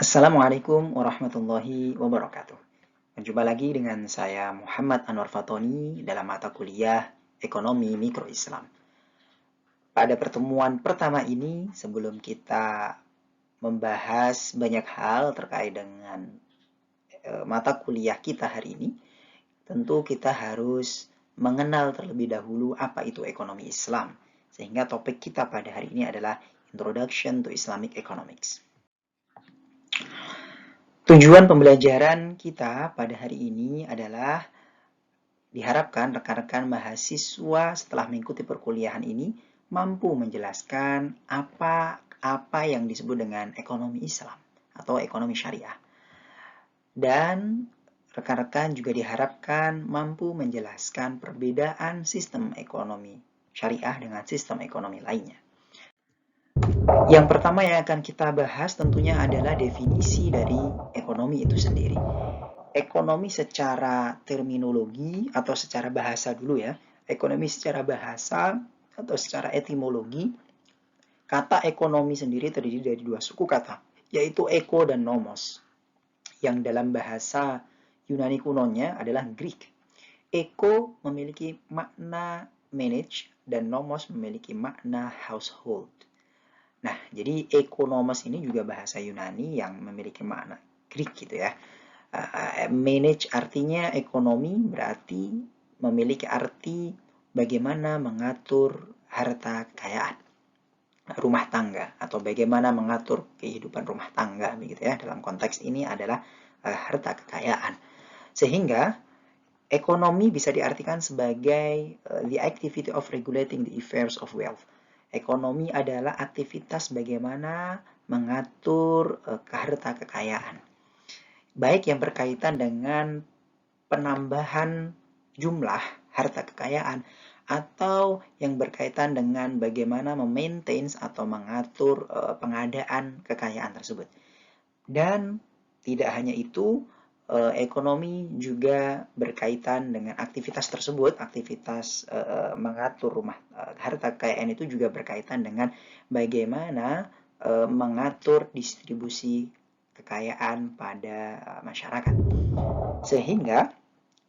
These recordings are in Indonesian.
Assalamualaikum warahmatullahi wabarakatuh. Berjumpa lagi dengan saya Muhammad Anwar Fatoni dalam mata kuliah Ekonomi Mikro Islam. Pada pertemuan pertama ini, sebelum kita membahas banyak hal terkait dengan mata kuliah kita hari ini, tentu kita harus mengenal terlebih dahulu apa itu ekonomi Islam. Sehingga topik kita pada hari ini adalah Introduction to Islamic Economics. Tujuan pembelajaran kita pada hari ini adalah diharapkan rekan-rekan mahasiswa setelah mengikuti perkuliahan ini mampu menjelaskan apa yang disebut dengan ekonomi Islam atau ekonomi syariah. Dan rekan-rekan juga diharapkan mampu menjelaskan perbedaan sistem ekonomi syariah dengan sistem ekonomi lainnya. Yang pertama yang akan kita bahas tentunya adalah definisi dari ekonomi itu sendiri. Ekonomi secara terminologi atau secara bahasa dulu ya. Ekonomi secara bahasa atau secara etimologi, kata ekonomi sendiri terdiri dari dua suku kata, yaitu eko dan nomos. Yang dalam bahasa Yunani kunonya adalah Greek. Eko memiliki makna manage dan nomos memiliki makna household. Nah, jadi ekonomos ini juga bahasa Yunani yang memiliki makna Greek gitu ya. Manage artinya ekonomi berarti memiliki arti bagaimana mengatur harta kekayaan rumah tangga atau bagaimana mengatur kehidupan rumah tangga begitu ya. Dalam konteks ini adalah harta kekayaan. Sehingga ekonomi bisa diartikan sebagai the activity of regulating the affairs of wealth. Ekonomi adalah aktivitas bagaimana mengatur harta kekayaan. Baik yang berkaitan dengan penambahan jumlah harta kekayaan atau yang berkaitan dengan bagaimana memaintain atau mengatur pengadaan kekayaan tersebut. Dan tidak hanya itu, ekonomi juga berkaitan dengan aktivitas tersebut, aktivitas mengatur harta kekayaan itu juga berkaitan dengan bagaimana mengatur distribusi kekayaan pada masyarakat. Sehingga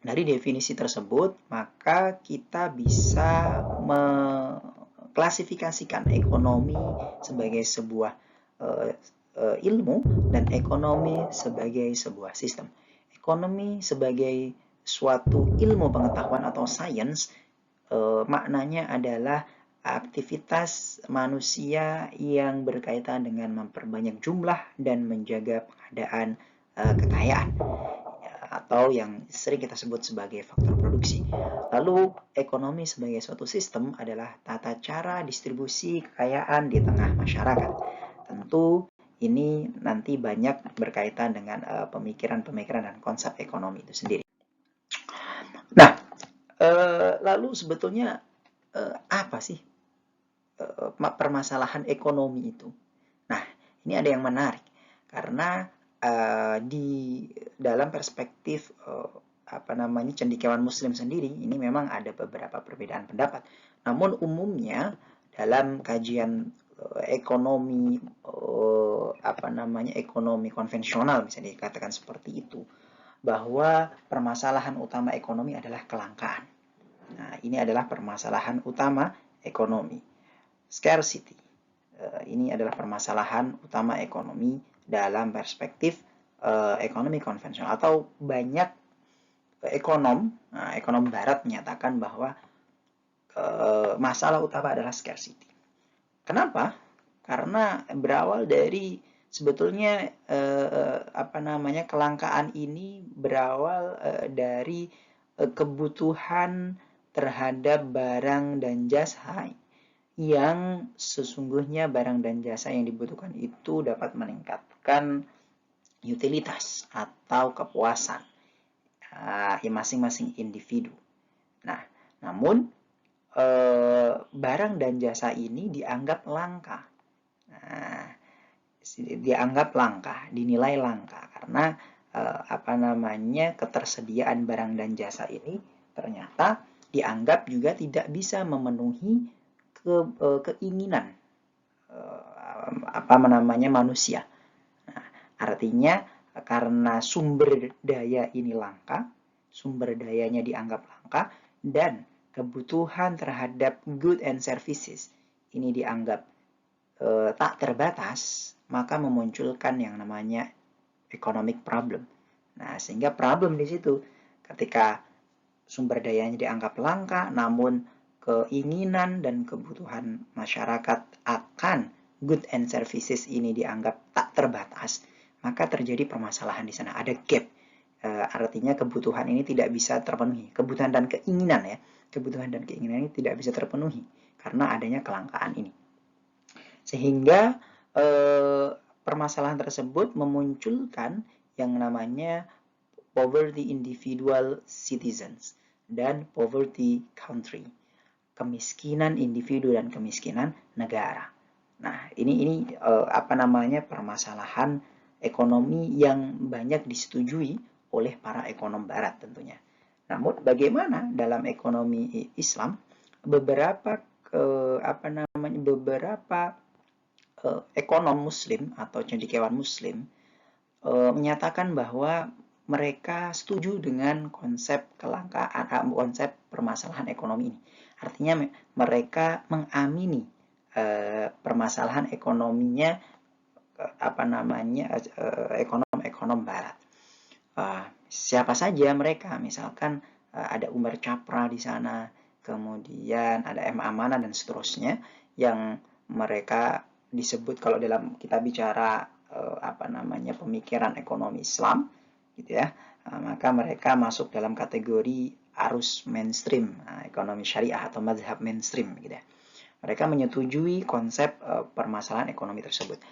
dari definisi tersebut, maka kita bisa mengklasifikasikan ekonomi sebagai sebuah ilmu dan ekonomi sebagai sebuah sistem. Ekonomi sebagai suatu ilmu pengetahuan atau sains, maknanya adalah aktivitas manusia yang berkaitan dengan memperbanyak jumlah dan menjaga pengadaan kekayaan atau yang sering kita sebut sebagai faktor produksi. Lalu ekonomi sebagai suatu sistem adalah tata cara distribusi kekayaan di tengah masyarakat. Tentu ini nanti banyak berkaitan dengan pemikiran-pemikiran dan konsep ekonomi itu sendiri. Nah, lalu sebetulnya apa sih permasalahan ekonomi itu? Nah, ini ada yang menarik karena di dalam perspektif cendekiawan Muslim sendiri ini memang ada beberapa perbedaan pendapat. Namun umumnya dalam kajian ekonomi ekonomi konvensional bisa dikatakan seperti itu, bahwa permasalahan utama ekonomi adalah kelangkaan. Nah, ini adalah permasalahan utama ekonomi. Scarcity. Ini adalah permasalahan utama ekonomi dalam perspektif ekonomi konvensional atau banyak ekonom barat menyatakan bahwa masalah utama adalah scarcity. Kenapa? Karena berawal dari sebetulnya kelangkaan ini berawal dari kebutuhan terhadap barang dan jasa yang sesungguhnya barang dan jasa yang dibutuhkan itu dapat meningkatkan utilitas atau kepuasan masing-masing individu. Nah, namun barang dan jasa ini dianggap langka. Nah, dinilai langka karena ketersediaan barang dan jasa ini ternyata dianggap juga tidak bisa memenuhi keinginan manusia. Nah, Artinya karena sumber daya ini langka, sumber dayanya dianggap langka, dan kebutuhan terhadap good and services ini dianggap tak terbatas, maka memunculkan yang namanya economic problem. Nah, sehingga problem di situ ketika sumber dayanya dianggap langka, namun keinginan dan kebutuhan masyarakat akan good and services ini dianggap tak terbatas, maka terjadi permasalahan di sana. Ada gap. Artinya kebutuhan ini tidak bisa terpenuhi. Kebutuhan dan keinginan ya. Kebutuhan dan keinginan ini tidak bisa terpenuhi karena adanya kelangkaan ini. Sehingga permasalahan tersebut memunculkan yang namanya poverty individual citizens dan poverty country, kemiskinan individu dan kemiskinan negara. Nah, ini permasalahan ekonomi yang banyak disetujui oleh para ekonom barat tentunya. Namun bagaimana dalam ekonomi Islam beberapa ekonom muslim atau cendekiawan muslim menyatakan bahwa mereka setuju dengan konsep kelangkaan, konsep permasalahan ekonomi ini. Artinya mereka mengamini permasalahan ekonominya ekonom-ekonom barat. Siapa saja mereka? Misalkan ada Umar Chapra di sana, kemudian ada M. Amana dan seterusnya yang mereka disebut kalau dalam kita bicara pemikiran ekonomi Islam gitu ya, maka mereka masuk dalam kategori arus mainstream ekonomi syariah atau mazhab mainstream gitu ya. Mereka menyetujui konsep permasalahan ekonomi tersebut.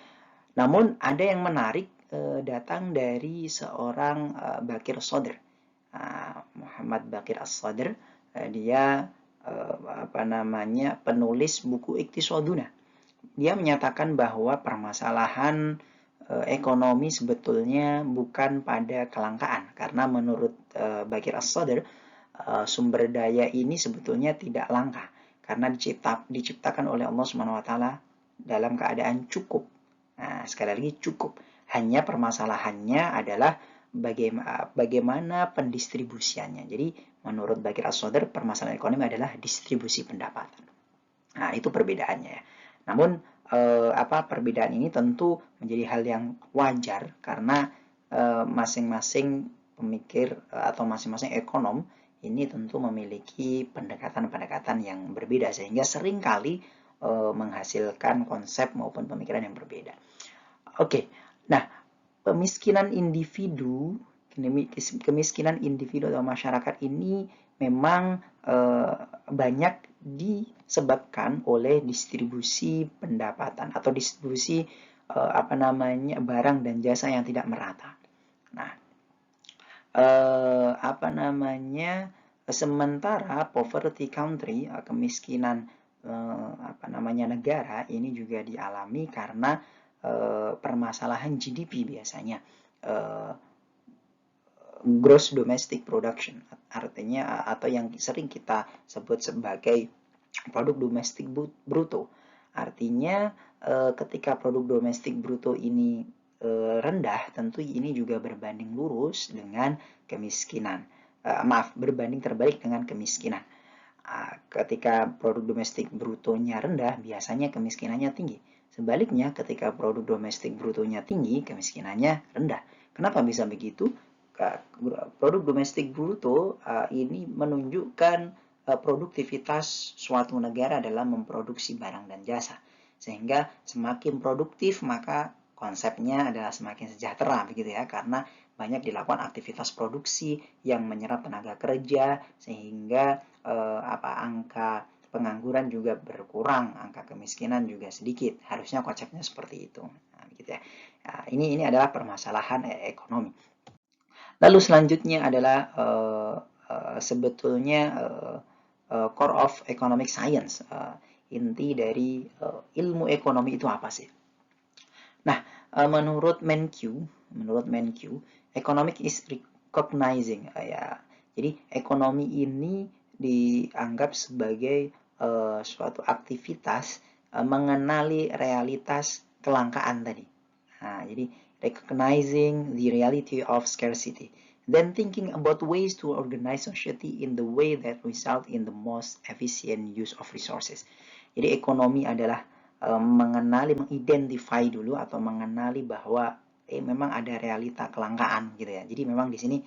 Namun ada yang menarik datang dari seorang Bakir Sadr, Muhammad Bakir As-Sadr. Dia penulis buku Iqtisaduna. Dia menyatakan bahwa permasalahan ekonomi sebetulnya bukan pada kelangkaan, karena menurut Bakir As-Sadr sumber daya ini sebetulnya tidak langka karena diciptakan oleh Allah Subhanahu wa taala dalam keadaan cukup. Nah, sekali lagi cukup. Hanya permasalahannya adalah bagaimana pendistribusiannya. Jadi menurut Bakir As-Sadr permasalahan ekonomi adalah distribusi pendapatan. Nah, itu perbedaannya. Namun perbedaan ini tentu menjadi hal yang wajar karena masing-masing pemikir atau masing-masing ekonom ini tentu memiliki pendekatan-pendekatan yang berbeda sehingga seringkali menghasilkan konsep maupun pemikiran yang berbeda. Oke, nah kemiskinan individu atau masyarakat ini memang banyak disebabkan oleh distribusi pendapatan atau distribusi barang dan jasa yang tidak merata. Nah, sementara poverty country, kemiskinan negara ini juga dialami karena permasalahan GDP biasanya. Gross domestic production, artinya atau yang sering kita sebut sebagai produk domestik bruto. Artinya ketika produk domestik bruto ini rendah, tentu ini juga berbanding lurus dengan kemiskinan. Berbanding terbalik dengan kemiskinan. Ketika produk domestik brutonya rendah, biasanya kemiskinannya tinggi. Sebaliknya, ketika produk domestik brutonya tinggi, kemiskinannya rendah. Kenapa bisa begitu? Produk domestik bruto ini menunjukkan produktivitas suatu negara dalam memproduksi barang dan jasa. Sehingga semakin produktif maka konsepnya adalah semakin sejahtera begitu ya, karena banyak dilakukan aktivitas produksi yang menyerap tenaga kerja sehingga angka pengangguran juga berkurang, angka kemiskinan juga sedikit. Harusnya konsepnya seperti itu. Nah, gitu ya. Nah, ini adalah permasalahan ekonomi. Lalu selanjutnya adalah sebetulnya core of economic science. Inti dari ilmu ekonomi itu apa sih? Nah, menurut Menkyu, economic is recognizing jadi ekonomi ini dianggap sebagai suatu aktivitas mengenali realitas kelangkaan tadi. Nah, Jadi recognizing the reality of scarcity, then thinking about ways to organize society in the way that result in the most efficient use of resources. Jadi ekonomi adalah mengenali, mengidentify dulu atau mengenali bahwa memang ada realita kelangkaan gitu ya. Jadi memang di sini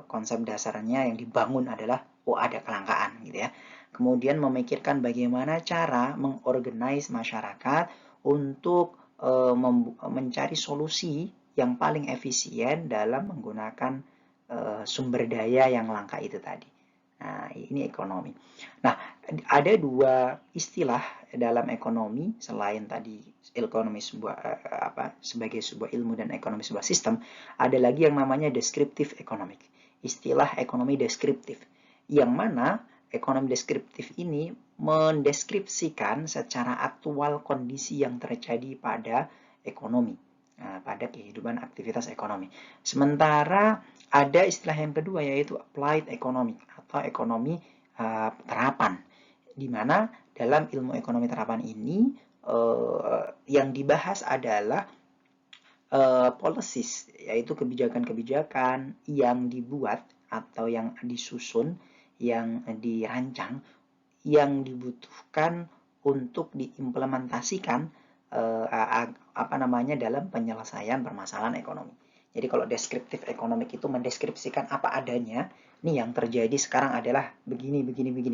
konsep dasarnya yang dibangun adalah ada kelangkaan gitu ya. Kemudian memikirkan bagaimana cara mengorganize masyarakat untuk mencari solusi yang paling efisien dalam menggunakan sumber daya yang langka itu tadi. Nah, ini ekonomi. Nah, ada dua istilah dalam ekonomi selain tadi ekonomi sebagai sebuah ilmu dan ekonomi sebuah sistem, ada lagi yang namanya descriptive economic. Istilah ekonomi deskriptif, yang mana ekonomi deskriptif ini mendeskripsikan secara aktual kondisi yang terjadi pada ekonomi, pada kehidupan aktivitas ekonomi. Sementara ada istilah yang kedua yaitu applied economic atau ekonomi terapan, di mana dalam ilmu ekonomi terapan ini yang dibahas adalah policies, yaitu kebijakan-kebijakan yang dibuat atau yang disusun, yang dirancang, yang dibutuhkan untuk diimplementasikan dalam penyelesaian permasalahan ekonomi. Jadi kalau deskriptif ekonomik itu mendeskripsikan apa adanya. Nih yang terjadi sekarang adalah begini.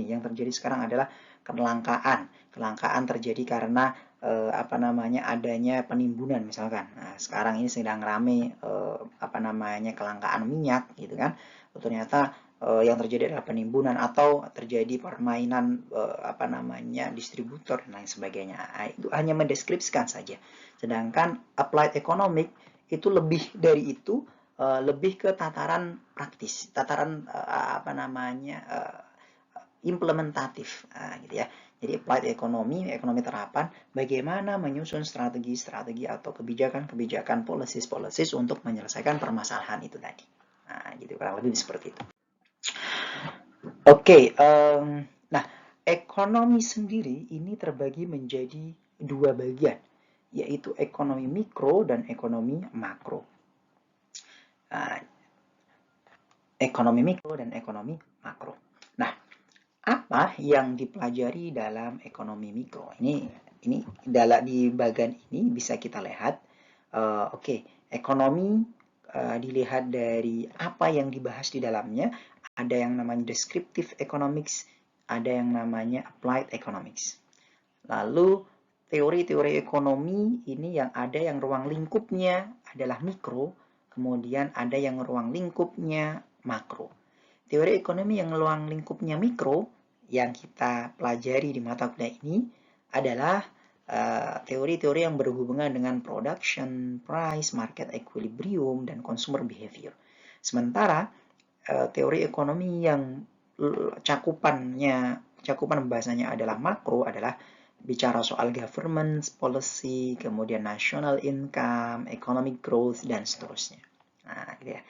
Yang terjadi sekarang adalah kelangkaan. Kelangkaan terjadi karena adanya penimbunan misalkan. Nah, sekarang ini sedang rame kelangkaan minyak gitu kan. Ternyata yang terjadi adalah penimbunan atau terjadi permainan distributor dan lain sebagainya. Nah, itu hanya mendeskripsikan saja. Sedangkan applied economic itu lebih dari itu, lebih ke tataran praktis, tataran implementatif, gitu ya. Jadi applied ekonomi terapan, bagaimana menyusun strategi-strategi atau kebijakan-kebijakan, policies untuk menyelesaikan permasalahan itu tadi. Nah, gitu kurang lebih seperti itu. Oke, nah ekonomi sendiri ini terbagi menjadi dua bagian, yaitu ekonomi mikro dan ekonomi makro. Nah, ekonomi mikro dan ekonomi makro. Nah, apa yang dipelajari dalam ekonomi mikro? Ini di bagian ini bisa kita lihat. Ekonomi dilihat dari apa yang dibahas di dalamnya. Ada yang namanya descriptive economics, ada yang namanya applied economics. Lalu teori-teori ekonomi ini yang ada yang ruang lingkupnya adalah mikro, kemudian ada yang ruang lingkupnya makro. Teori ekonomi yang ruang lingkupnya mikro yang kita pelajari di mata kuliah ini adalah teori-teori yang berhubungan dengan production, price, market equilibrium, dan consumer behavior. Sementara teori ekonomi yang cakupan pembahasannya adalah makro, adalah bicara soal government policy, kemudian national income, economic growth, dan seterusnya. Nah, gitu ya.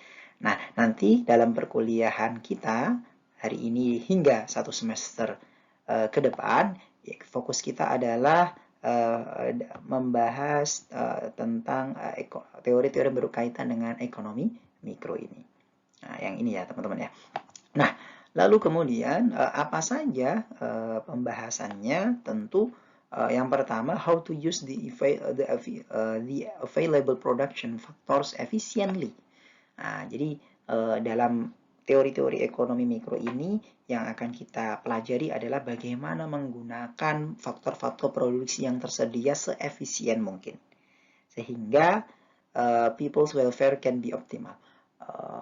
Nah, nanti dalam perkuliahan kita hari ini hingga satu semester ke depan, fokus kita adalah membahas tentang teori-teori berkaitan dengan ekonomi mikro ini. Nah, yang ini ya teman-teman ya. Nah, lalu kemudian apa saja pembahasannya? Tentu yang pertama, how to use the available production factors efficiently. Nah, jadi dalam teori-teori ekonomi mikro ini yang akan kita pelajari adalah bagaimana menggunakan faktor-faktor produksi yang tersedia seefisien mungkin, sehingga people's welfare can be optimal.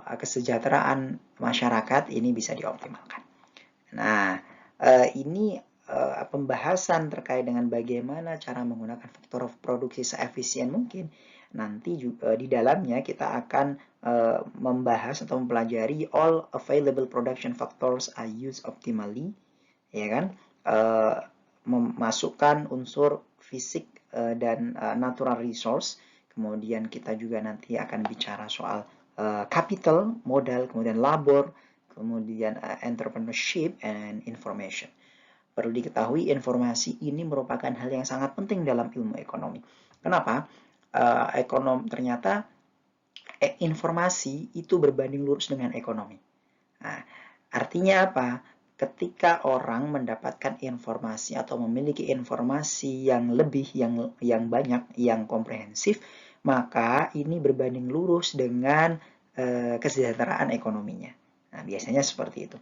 Kesejahteraan masyarakat ini bisa dioptimalkan. Nah, ini pembahasan terkait dengan bagaimana cara menggunakan faktor produksi seefisien mungkin. Nanti juga di dalamnya kita akan membahas atau mempelajari all available production factors are used optimally, ya kan? Memasukkan unsur fisik dan natural resource. Kemudian kita juga nanti akan bicara soal capital, modal, kemudian labor, kemudian entrepreneurship and information. Perlu diketahui informasi ini merupakan hal yang sangat penting dalam ilmu ekonomi. Kenapa? ternyata informasi itu berbanding lurus dengan ekonomi. Nah, artinya apa? Ketika orang mendapatkan informasi atau memiliki informasi yang lebih, yang banyak, yang komprehensif, maka ini berbanding lurus dengan kesejahteraan ekonominya. Nah, biasanya seperti itu.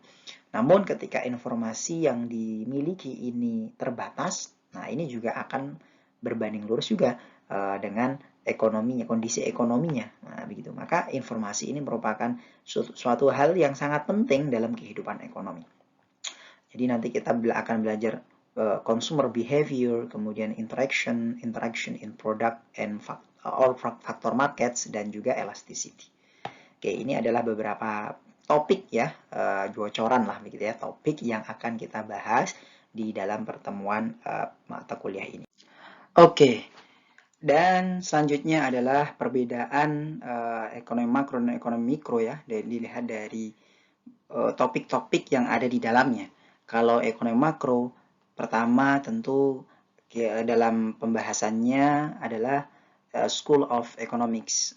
Namun ketika informasi yang dimiliki ini terbatas, nah ini juga akan berbanding lurus juga dengan ekonominya, kondisi ekonominya. Nah, begitu. Maka informasi ini merupakan suatu hal yang sangat penting dalam kehidupan ekonomi. Jadi nanti kita akan belajar consumer behavior, kemudian interaction in product and factor markets, dan juga elasticity. Oke, ini adalah beberapa topik ya, bocoran lah begitu ya, topik yang akan kita bahas di dalam pertemuan mata kuliah ini. Oke, dan selanjutnya adalah perbedaan ekonomi makro dan ekonomi mikro ya, dilihat dari topik-topik yang ada di dalamnya. Kalau ekonomi makro, pertama tentu dalam pembahasannya adalah School of Economics,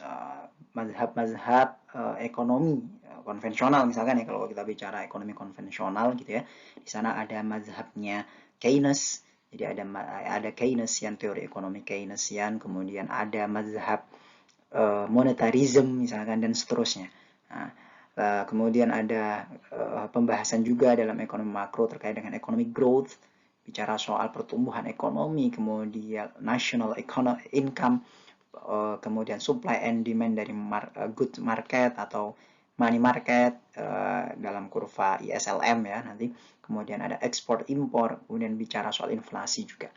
mazhab-mazhab ekonomi konvensional, misalkan ya, kalau kita bicara ekonomi konvensional gitu ya, di sana ada mazhabnya Keynes. Jadi ada Keynesian, teori ekonomi Keynesian, kemudian ada mazhab monetarism misalkan, dan seterusnya. Nah, kemudian ada pembahasan juga dalam ekonomi makro terkait dengan ekonomi growth, bicara soal pertumbuhan ekonomi, kemudian national income, kemudian supply and demand dari good market atau money market dalam kurva ISLM ya nanti. Kemudian ada ekspor impor, kemudian bicara soal inflasi juga.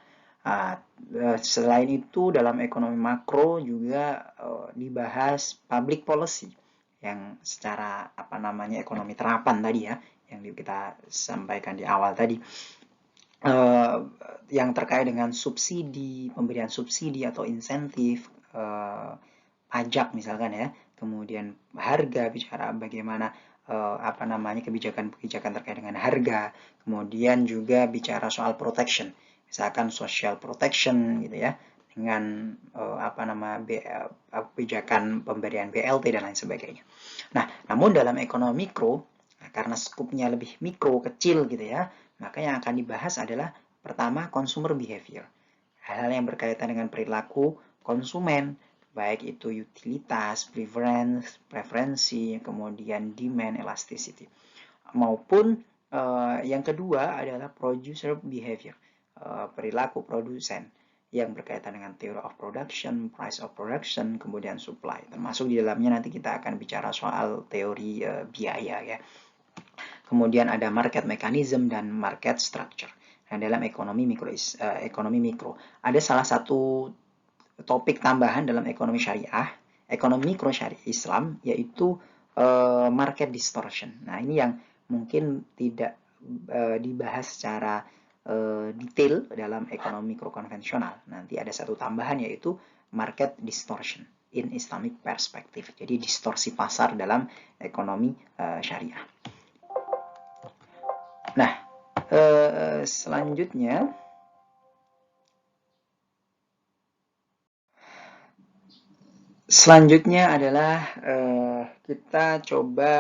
Selain itu dalam ekonomi makro juga dibahas public policy yang secara ekonomi terapan tadi ya, yang kita sampaikan di awal tadi, yang terkait dengan subsidi, pemberian subsidi atau insentif, pajak misalkan ya, kemudian harga, bicara bagaimana kebijakan terkait dengan harga, kemudian juga bicara soal protection, misalkan social protection gitu ya, dengan kebijakan pemberian BLT dan lain sebagainya. Nah, namun dalam ekonomi mikro, karena skupnya lebih mikro, kecil gitu ya, maka yang akan dibahas adalah pertama consumer behavior, hal-hal yang berkaitan dengan perilaku konsumen, baik itu utilitas, preferensi, kemudian demand, elasticity. Maupun yang kedua adalah producer behavior, perilaku produsen yang berkaitan dengan theory of production, price of production, kemudian supply. Termasuk di dalamnya nanti kita akan bicara soal teori biaya ya. Kemudian ada market mechanism dan market structure. Nah, dalam ekonomi mikro ada salah satu topik tambahan dalam ekonomi syariah, ekonomi mikro syariah Islam, yaitu market distortion. Nah, ini yang mungkin tidak dibahas secara detail dalam ekonomi mikro konvensional. Nanti ada satu tambahan, yaitu market distortion in Islamic perspective. Jadi distorsi pasar dalam ekonomi syariah. Nah, Selanjutnya adalah kita coba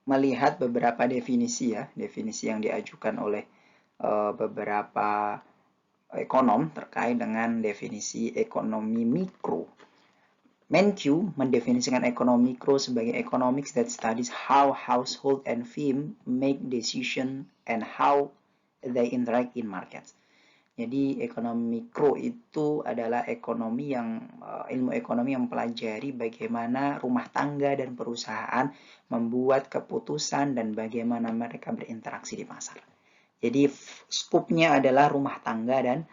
melihat beberapa definisi ya, definisi yang diajukan oleh beberapa ekonom terkait dengan definisi ekonomi mikro. Menkyu mendefinisikan ekonomi mikro sebagai economics that studies how household and firm make decision and how they interact in markets. Jadi ekonomi mikro itu adalah ekonomi ilmu ekonomi yang mempelajari bagaimana rumah tangga dan perusahaan membuat keputusan dan bagaimana mereka berinteraksi di pasar. Jadi skupnya adalah rumah tangga dan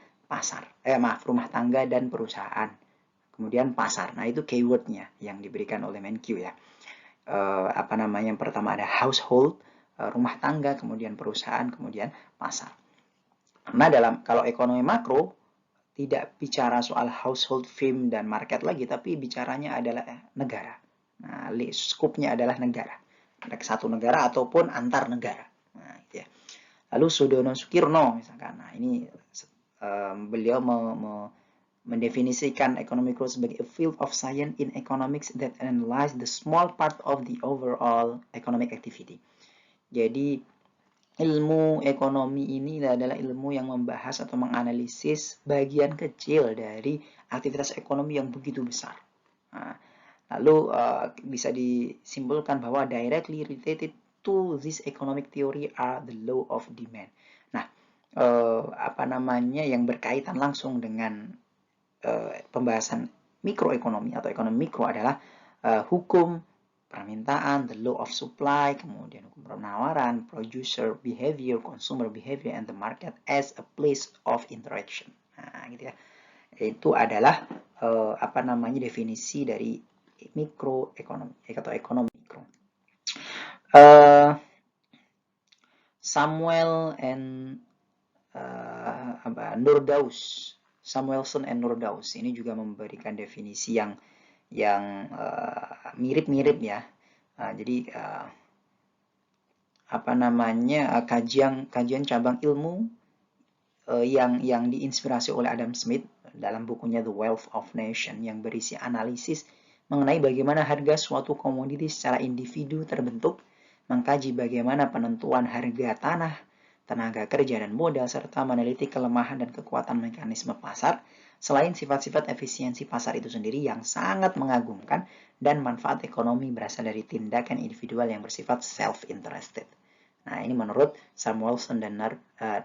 rumah tangga dan perusahaan. Kemudian pasar. Nah, itu keywordnya yang diberikan oleh Menkyu ya. Yang pertama ada household, rumah tangga, kemudian perusahaan, kemudian pasar. Karena kalau ekonomi makro tidak bicara soal household, firm, dan market lagi, tapi bicaranya adalah negara. Nah, skupnya adalah negara. Satu negara ataupun antar negara. Nah, gitu ya. Lalu Sudono Sukirno misalkan. Nah, ini beliau mendefinisikan ekonomi mikro sebagai a field of science in economics that analyze the small part of the overall economic activity. Jadi ilmu ekonomi ini adalah ilmu yang membahas atau menganalisis bagian kecil dari aktivitas ekonomi yang begitu besar. Nah, lalu bisa disimpulkan bahwa directly related to this economic theory are the law of demand. Nah, yang berkaitan langsung dengan pembahasan mikroekonomi atau ekonomi mikro adalah hukum permintaan, the law of supply, kemudian hukum penawaran, producer behavior, consumer behavior, and the market as a place of interaction. Nah, gitu ya. Itu adalah definisi dari mikroekonomi atau ekonomi mikro. Samuelson and Nordhaus ini juga memberikan definisi yang mirip-mirip ya. Jadi kajian cabang ilmu yang diinspirasi oleh Adam Smith dalam bukunya The Wealth of Nation yang berisi analisis mengenai bagaimana harga suatu komoditi secara individu terbentuk, mengkaji bagaimana penentuan harga tanah, tenaga kerja dan modal, serta meneliti kelemahan dan kekuatan mekanisme pasar, selain sifat-sifat efisiensi pasar itu sendiri yang sangat mengagumkan dan manfaat ekonomi berasal dari tindakan individual yang bersifat self-interested. Nah, ini menurut Samuelson dan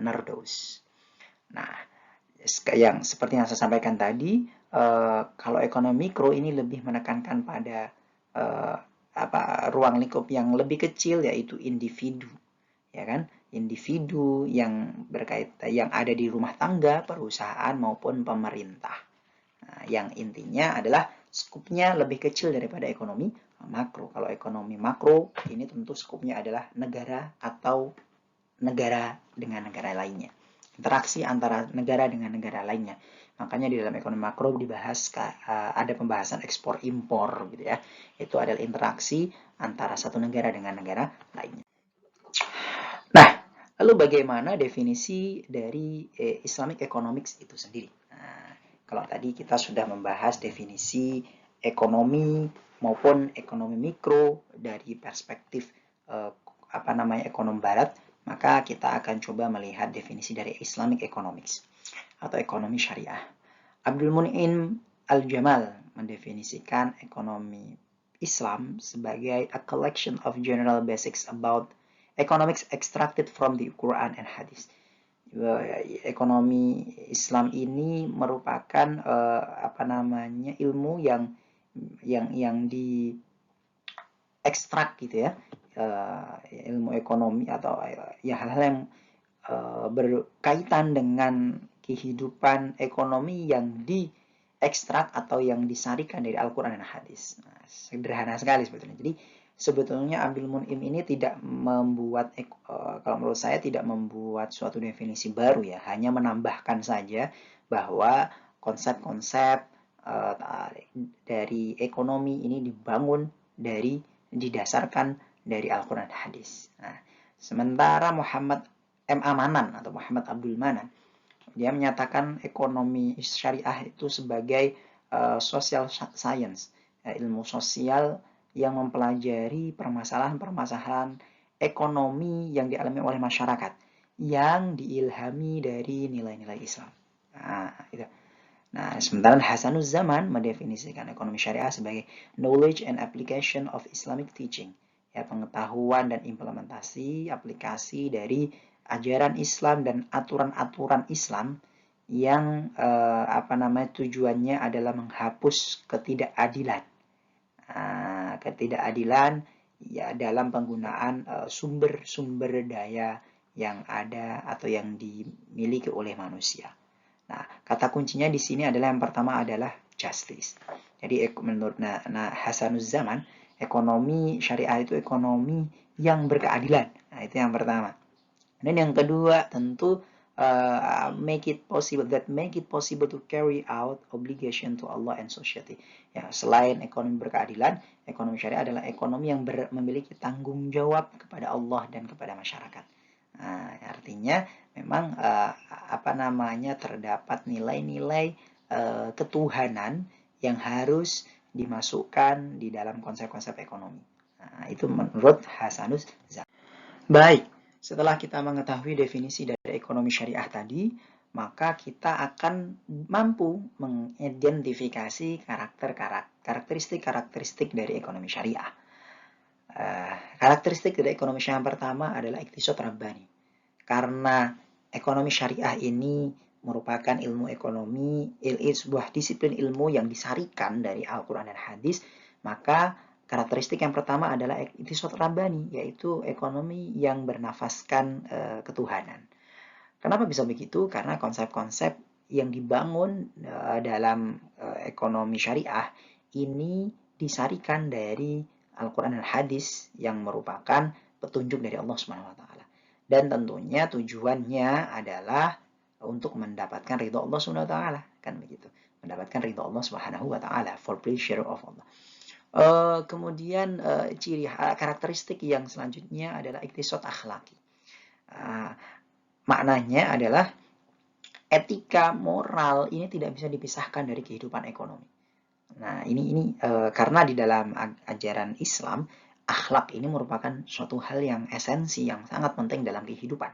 Nordhaus. Nah, yang seperti yang saya sampaikan tadi, kalau ekonomi mikro ini lebih menekankan pada ruang lingkup yang lebih kecil, yaitu individu, ya kan? Individu yang berkaitan yang ada di rumah tangga, perusahaan maupun pemerintah. Nah, yang intinya adalah skupnya lebih kecil daripada ekonomi makro. Kalau ekonomi makro ini tentu skupnya adalah negara atau negara dengan negara lainnya. Interaksi antara negara dengan negara lainnya. Makanya di dalam ekonomi makro dibahas ada pembahasan ekspor impor gitu ya. Itu adalah interaksi antara satu negara dengan negara lainnya. Nah, lalu bagaimana definisi dari Islamic Economics itu sendiri? Nah, kalau tadi kita sudah membahas definisi ekonomi maupun ekonomi mikro dari perspektif ekonomi barat, maka kita akan coba melihat definisi dari Islamic Economics atau ekonomi syariah. Abdul Mun'im Al-Jamal mendefinisikan ekonomi Islam sebagai a collection of general basics about economics extracted from the Quran and Hadis. Ekonomi Islam ini merupakan ilmu yang diekstrak gitu ya, ilmu ekonomi atau ya hal-hal yang berkaitan dengan kehidupan ekonomi yang diekstrak atau yang disarikan dari Al-Quran dan Hadis. Nah, sederhana sekali sebetulnya. Jadi sebetulnya Abdul Mun'im ini tidak membuat, kalau menurut saya tidak membuat suatu definisi baru ya, hanya menambahkan saja bahwa konsep-konsep dari ekonomi ini didasarkan dari Al-Quran dan Hadis. Nah, sementara Muhammad M. Amanan atau Muhammad Abdul Manan, dia menyatakan ekonomi syariah itu sebagai social science, ilmu sosial yang mempelajari permasalahan-permasalahan ekonomi yang dialami oleh masyarakat yang diilhami dari nilai-nilai Islam. Nah, itu. Nah, sementara Hasanuz Zaman mendefinisikan ekonomi syariah sebagai knowledge and application of Islamic teaching, ya, pengetahuan dan implementasi aplikasi dari ajaran Islam dan aturan-aturan Islam yang tujuannya adalah menghapus ketidakadilan. Ketidakadilan ya dalam penggunaan sumber-sumber daya yang ada atau yang dimiliki oleh manusia. Nah, kata kuncinya di sini adalah yang pertama adalah justice. Jadi menurut Hasanuz Zaman, ekonomi syariah itu ekonomi yang berkeadilan. Nah, itu yang pertama. Dan yang kedua tentu make it possible to carry out obligation to Allah and society. Ya, selain ekonomi berkeadilan, ekonomi syariah adalah ekonomi yang memiliki tanggung jawab kepada Allah dan kepada masyarakat. Nah, artinya memang terdapat nilai-nilai ketuhanan yang harus dimasukkan di dalam konsep-konsep ekonomi. Nah, itu menurut Hasanus Zaki. Baik, setelah kita mengetahui definisi dari ekonomi syariah tadi, maka kita akan mampu mengidentifikasi karakteristik-karakteristik dari ekonomi syariah. Karakteristik dari ekonomi syariah yang pertama adalah iktisad rabbani. Karena ekonomi syariah ini merupakan ilmu ekonomi, sebuah disiplin ilmu yang disarikan dari Al-Quran dan Hadis, maka karakteristik yang pertama adalah iktisad rabbani, yaitu ekonomi yang bernafaskan ketuhanan. Kenapa bisa begitu? Karena konsep-konsep yang dibangun dalam ekonomi syariah ini disarikan dari Al-Quran dan Hadis yang merupakan petunjuk dari Allah Subhanahu wa Ta'ala. Dan tentunya tujuannya adalah untuk mendapatkan ridho Allah Subhanahu wa Ta'ala, kan begitu. Mendapatkan ridho Allah Subhanahu wa Ta'ala, for pleasure of Allah. Kemudian karakteristik yang selanjutnya adalah iktisad akhlaki. Maknanya adalah etika moral ini tidak bisa dipisahkan dari kehidupan ekonomi. Nah, ini karena di dalam ajaran Islam, akhlak ini merupakan suatu hal yang esensi, yang sangat penting dalam kehidupan,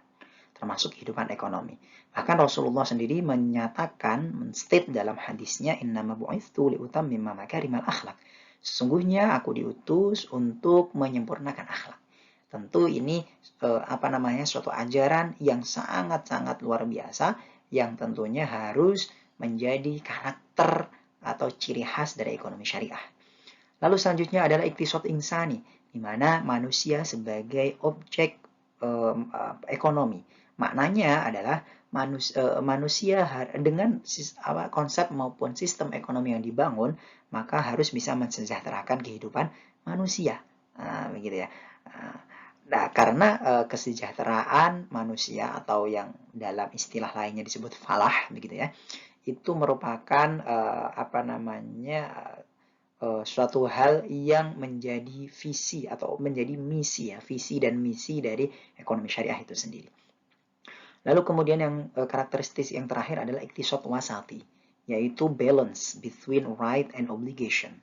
termasuk kehidupan ekonomi. Bahkan Rasulullah sendiri menyatakan, menstate dalam hadisnya, innama bu'itsu liutammima makarimal akhlak. Sesungguhnya aku diutus untuk menyempurnakan akhlak. Tentu ini suatu ajaran yang sangat-sangat luar biasa, yang tentunya harus menjadi karakter atau ciri khas dari ekonomi syariah. Lalu selanjutnya adalah iktisad insani, di mana manusia sebagai objek ekonomi. Maknanya adalah manusia dengan konsep maupun sistem ekonomi yang dibangun, maka harus bisa mensejahterakan kehidupan manusia. Begitu ya. Nah, karena kesejahteraan manusia atau yang dalam istilah lainnya disebut falah, begitu ya, itu merupakan suatu hal yang menjadi visi atau menjadi misi ya, visi dan misi dari ekonomi syariah itu sendiri. Lalu kemudian yang karakteristik yang terakhir adalah iktisad wasati, yaitu balance between right and obligation.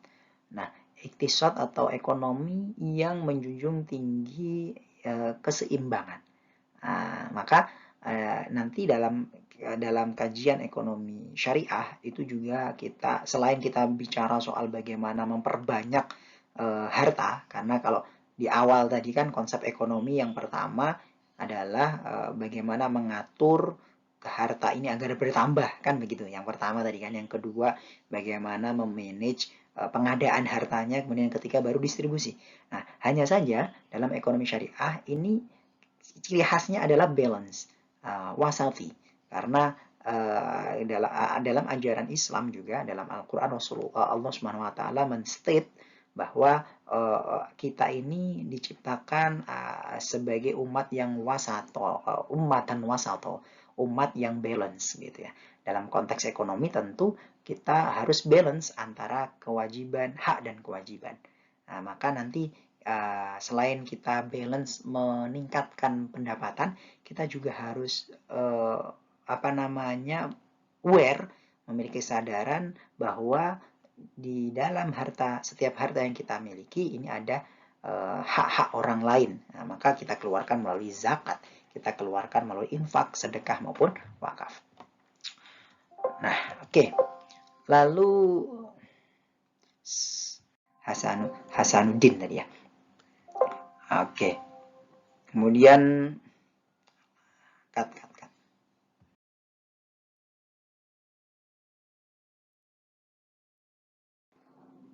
Nah, iktisad atau ekonomi yang menjunjung tinggi keseimbangan. Maka nanti dalam kajian ekonomi syariah itu juga kita, selain kita bicara soal bagaimana memperbanyak harta, karena kalau di awal tadi kan konsep ekonomi yang pertama adalah bagaimana mengatur harta ini agar bertambah, kan begitu. Yang pertama tadi kan, yang kedua bagaimana memanage pengadaan hartanya, kemudian yang ketiga baru distribusi. Nah, hanya saja dalam ekonomi syariah ini ciri khasnya adalah balance, wasati. Karena dalam ajaran Islam juga, dalam Al-Quran Allah Subhanahu wa Ta'ala menstate bahwa kita ini diciptakan sebagai umat yang wasato, ummatan wasato, umat yang balance gitu ya. Dalam konteks ekonomi tentu kita harus balance antara kewajiban, hak dan kewajiban. Nah, maka nanti selain kita balance meningkatkan pendapatan, kita juga harus aware, memiliki kesadaran bahwa di dalam setiap harta yang kita miliki ini ada hak-hak orang lain. Nah, maka kita keluarkan melalui zakat, kita keluarkan melalui infak, sedekah maupun wakaf. Nah, oke. Lalu Hasanuddin tadi ya. Oke. Kemudian cut.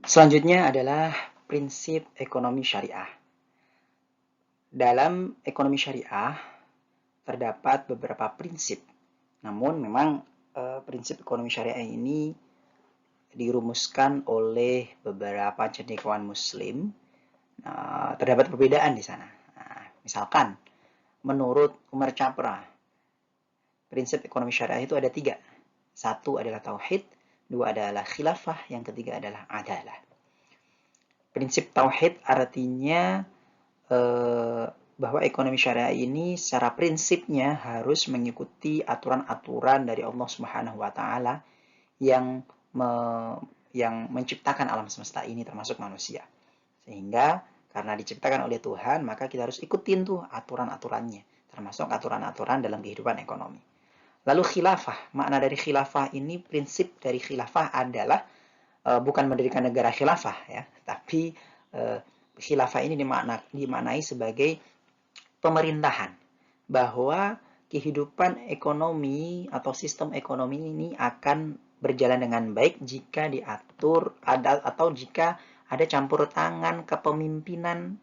Selanjutnya adalah prinsip ekonomi syariah. Dalam ekonomi syariah terdapat beberapa prinsip. Namun memang prinsip ekonomi syariah ini dirumuskan oleh beberapa cendekiawan muslim. Terdapat perbedaan di sana. Misalkan menurut Umar Capra, prinsip ekonomi syariah itu ada 3. 1 adalah tauhid, 2 adalah khilafah, yang ketiga adalah adalah. Prinsip tauhid artinya bahwa ekonomi syariah ini secara prinsipnya harus mengikuti aturan-aturan dari Allah Subhanahu wa Ta'ala yang yang menciptakan alam semesta ini termasuk manusia. Sehingga karena diciptakan oleh Tuhan, maka kita harus ikutin tuh aturan-aturannya, termasuk aturan-aturan dalam kehidupan ekonomi. Lalu khilafah, makna dari khilafah ini, prinsip dari khilafah adalah bukan mendirikan negara khilafah ya, tapi khilafah ini dimaknai sebagai pemerintahan, bahwa kehidupan ekonomi atau sistem ekonomi ini akan berjalan dengan baik jika diatur atau jika ada campur tangan kepemimpinan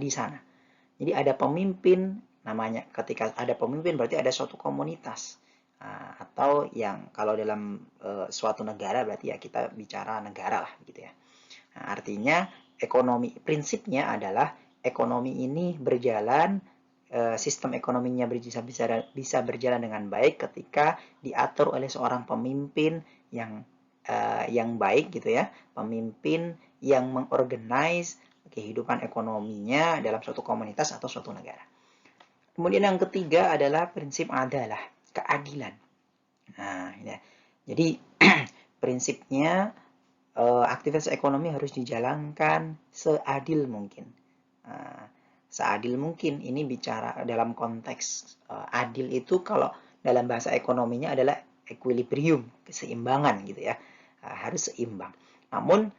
di sana. Jadi ada pemimpin, namanya ketika ada pemimpin berarti ada suatu komunitas. Atau yang kalau dalam suatu negara berarti ya kita bicara negara lah gitu ya. Nah, artinya ekonomi, prinsipnya adalah ekonomi ini berjalan, sistem ekonominya bisa berjalan dengan baik ketika diatur oleh seorang pemimpin yang baik gitu ya, pemimpin yang mengorganize kehidupan ekonominya dalam suatu komunitas atau suatu negara. Kemudian yang ketiga adalah prinsip adalah keadilan. Nah, ya. Jadi prinsipnya aktivitas ekonomi harus dijalankan seadil mungkin. Seadil mungkin ini bicara dalam konteks adil itu kalau dalam bahasa ekonominya adalah equilibrium, keseimbangan gitu ya. Harus seimbang. Namun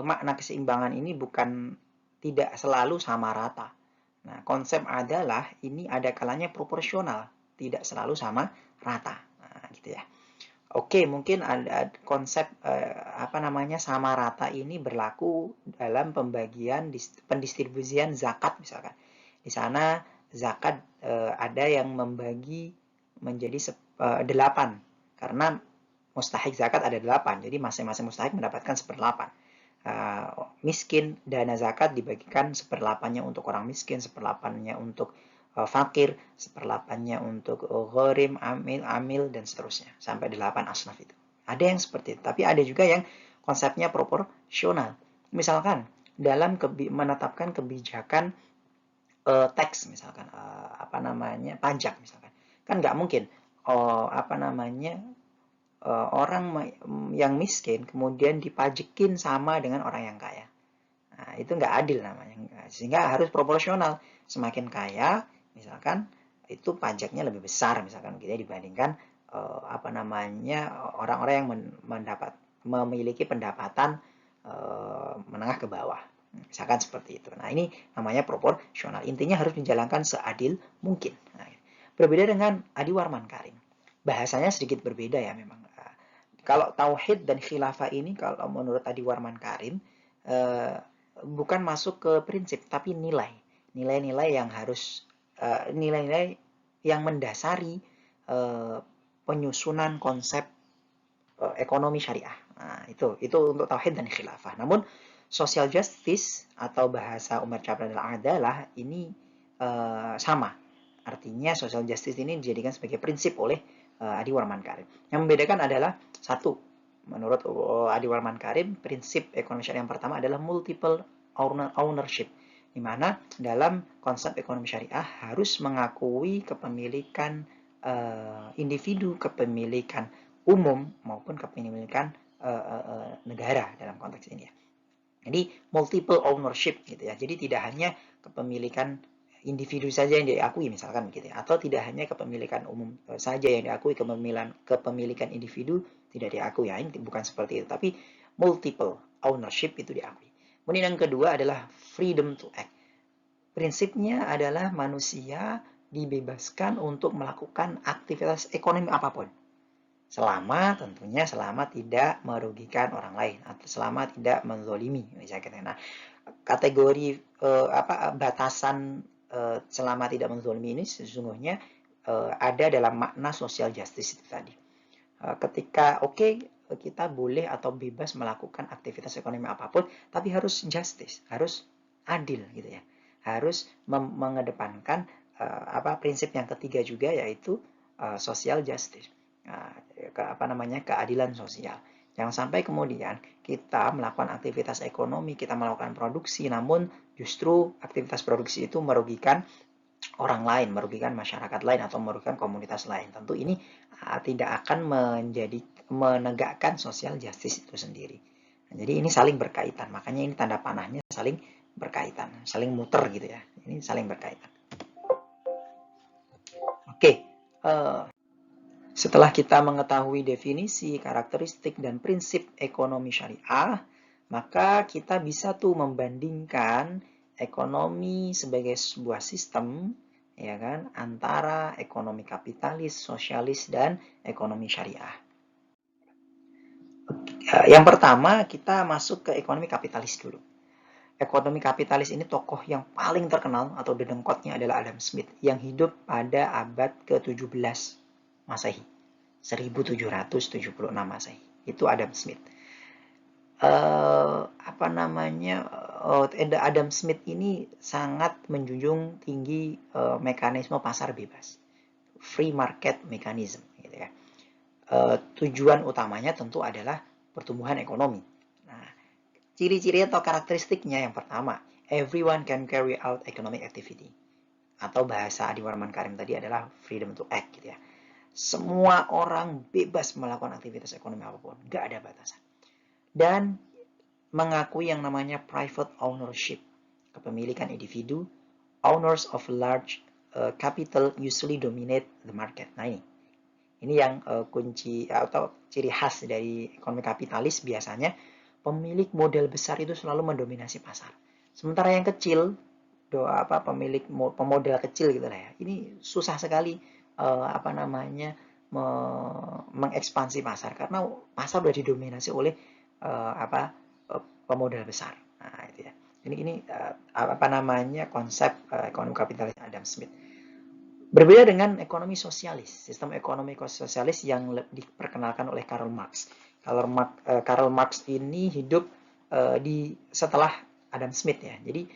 makna keseimbangan ini bukan tidak selalu sama rata. Nah, konsep adalah ini ada kalanya proporsional, tidak selalu sama rata. Nah, gitu ya. Oke, mungkin ada konsep sama rata ini berlaku dalam pembagian pendistribusian zakat misalkan. Di sana zakat ada yang membagi menjadi 8 karena mustahik zakat ada 8. Jadi masing-masing mustahik mendapatkan 1/8. Miskin, dana zakat dibagikan 1/8-nya untuk orang miskin, 1/8-nya untuk fakir, 1/8-nya untuk gharim, amil, dan seterusnya. Sampai 8 asnaf itu. Ada yang seperti itu. Tapi ada juga yang konsepnya proporsional. Misalkan, dalam menetapkan kebijakan tax, misalkan, pajak, misalkan. Kan nggak mungkin, orang yang miskin kemudian dipajekin sama dengan orang yang kaya. Nah, itu nggak adil namanya. Sehingga harus proporsional. Semakin kaya, misalkan, itu pajaknya lebih besar, misalkan gitu ya, dibandingkan orang-orang yang memiliki pendapatan menengah ke bawah. Misalkan seperti itu. Nah, ini namanya proporsional. Intinya harus dijalankan seadil mungkin. Nah, berbeda dengan Adi Warman Karim. Bahasanya sedikit berbeda ya memang. Kalau tauhid dan khilafah ini, kalau menurut Adi Warman Karim, bukan masuk ke prinsip, tapi nilai. Nilai-nilai yang harus, nilai-nilai yang mendasari penyusunan konsep ekonomi syariah. Nah, itu untuk tauhid dan khilafah. Namun, social justice atau bahasa Umar Chaplin adalah ini sama. Artinya social justice ini dijadikan sebagai prinsip oleh Adi Warman Karim. Yang membedakan adalah satu, menurut Adi Warman Karim, prinsip ekonomi syariah yang pertama adalah multiple ownership, di mana dalam konsep ekonomi syariah harus mengakui kepemilikan individu, kepemilikan umum maupun kepemilikan negara dalam konteks ini ya. Jadi multiple ownership gitu ya. Jadi tidak hanya kepemilikan individu saja yang diakui misalkan gitu ya, atau tidak hanya kepemilikan umum saja yang diakui, kepemilikan individu tidak diakui ya. Ini bukan seperti itu, tapi multiple ownership itu diakui. Kemudian yang kedua adalah freedom to act. Prinsipnya adalah manusia dibebaskan untuk melakukan aktivitas ekonomi apapun. Selama tidak merugikan orang lain atau selama tidak menzolimi misalnya. Nah, kategori batasan selama tidak menzolimi ini sesungguhnya ada dalam makna social justice itu tadi. Ketika kita boleh atau bebas melakukan aktivitas ekonomi apapun, tapi harus justice, harus adil gitu ya. Harus mengedepankan prinsip yang ketiga juga, yaitu social justice. Keadilan sosial. Jangan sampai kemudian kita melakukan aktivitas ekonomi, kita melakukan produksi, namun justru aktivitas produksi itu merugikan orang lain, merugikan masyarakat lain, atau merugikan komunitas lain. Tentu ini tidak akan menjadi menegakkan social justice itu sendiri. Nah, jadi ini saling berkaitan, makanya ini tanda panahnya saling berkaitan, saling muter gitu ya. Ini saling berkaitan. Oke, setelah kita mengetahui definisi, karakteristik, dan prinsip ekonomi syariah, maka kita bisa tuh membandingkan ekonomi sebagai sebuah sistem, ya kan, antara ekonomi kapitalis, sosialis, dan ekonomi syariah. Yang pertama, kita masuk ke ekonomi kapitalis dulu. Ekonomi kapitalis ini tokoh yang paling terkenal atau dedengkotnya adalah Adam Smith yang hidup pada abad ke-17 Masehi. 1776 Masehi. Itu Adam Smith. Adam Smith ini sangat menjunjung tinggi mekanisme pasar bebas. Free market mechanism gitu ya. Tujuan utamanya tentu adalah pertumbuhan ekonomi. Nah, ciri-ciri atau karakteristiknya yang pertama, everyone can carry out economic activity. Atau bahasa Adi Warman Karim tadi adalah freedom to act gitu ya. Semua orang bebas melakukan aktivitas ekonomi apapun, nggak ada batasan. Dan mengakui yang namanya private ownership, kepemilikan individu. Owners of large capital usually dominate the market. Nah ini yang kunci atau ciri khas dari ekonomi kapitalis. Biasanya pemilik modal besar itu selalu mendominasi pasar. Sementara yang kecil, pemilik pemodal kecil gitu lah ya, ini susah sekali mengekspansi pasar karena pasar sudah didominasi oleh pemodal besar. Nah, itu ya. Ini konsep ekonomi kapitalis Adam Smith. Berbeda dengan ekonomi sosialis, sistem ekonomi sosialis yang diperkenalkan oleh Karl Marx. Karl Marx ini hidup setelah Adam Smith ya. Jadi